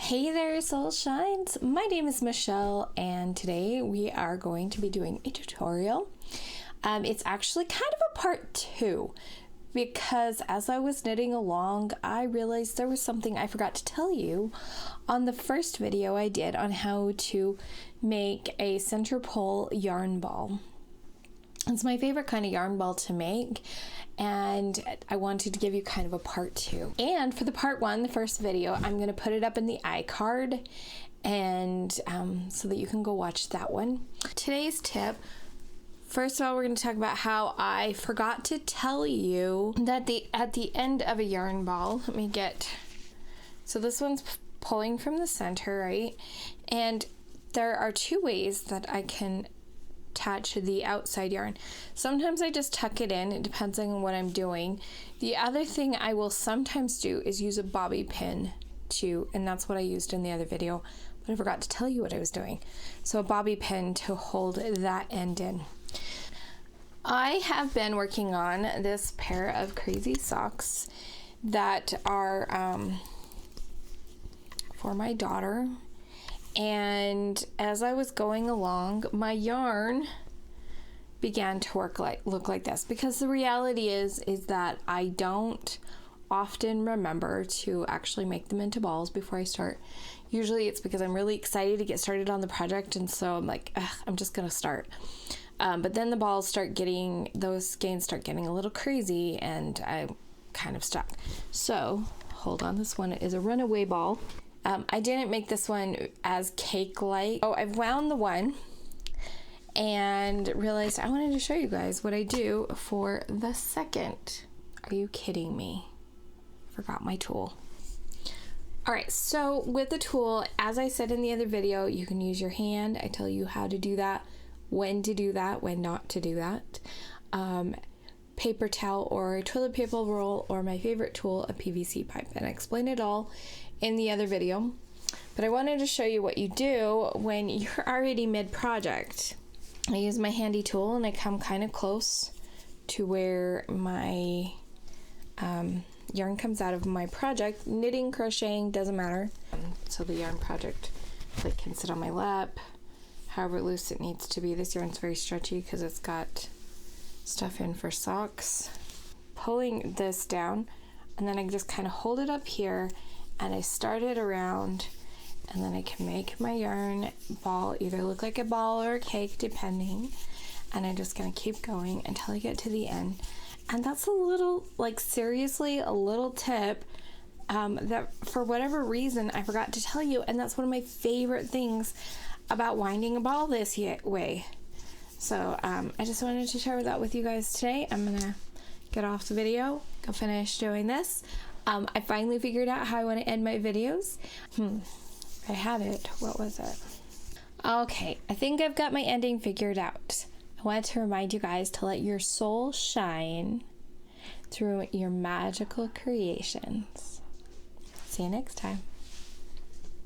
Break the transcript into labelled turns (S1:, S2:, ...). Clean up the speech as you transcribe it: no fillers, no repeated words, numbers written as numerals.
S1: Hey there, Soul Shines. My name is Michelle, and today we are going to be doing a tutorial. It's actually kind of a part 2 because as I was knitting along, I realized there was something I forgot to tell you on the first video I did on how to make a center pole yarn ball. It's my favorite kind of yarn ball to make, and I wanted to give you kind of a part 2. And for the part 1, the first video, I'm going to put it up in the iCard, and so that you can go watch that one. Today's tip, first of all, we're going to talk about how I forgot to tell you that at the end of a yarn ball, so this one's pulling from the center, right? And there are 2 ways that I can attach the outside yarn. Sometimes I just tuck it in. It depends on what I'm doing. The other thing I will sometimes do is use a bobby pin too, and that's what I used in the other video, but I forgot to tell you what I was doing. So a bobby pin to hold that end in. I have been working on this pair of crazy socks that are for my daughter. And as I was going along, my yarn began to look like this, because the reality is that I don't often remember to actually make them into balls before I start. Usually it's because I'm really excited to get started on the project, and so I'm like, I'm just gonna start. But then the balls those skeins start getting a little crazy, and I'm kind of stuck. So hold on, this one is a runaway ball. I didn't make this one as cake-like. Oh, I've wound the one and realized I wanted to show you guys what I do for the second. Are you kidding me? Forgot my tool. All right, so with the tool, as I said in the other video, you can use your hand. I tell you how to do that, when to do that, when not to do that. Paper towel or toilet paper roll, or my favorite tool, a PVC pipe. And I explain it all in the other video, but I wanted to show you what you do when you're already mid-project. I use my handy tool and I come kind of close to where my yarn comes out of my project. Knitting, crocheting, doesn't matter. So the yarn project can sit on my lap, however loose it needs to be. This yarn's very stretchy because it's got stuff in for socks. Pulling this down, and then I just kind of hold it up here, and I start it around, and then I can make my yarn ball either look like a ball or a cake, depending. And I'm just gonna keep going until I get to the end. And that's a little, seriously, a little tip that for whatever reason I forgot to tell you, and that's one of my favorite things about winding a ball this way. So I just wanted to share that with you guys today. I'm gonna get off the video, go finish doing this. I finally figured out how I want to end my videos. I had it. What was it? Okay, I think I've got my ending figured out. I wanted to remind you guys to let your soul shine through your magical creations. See you next time.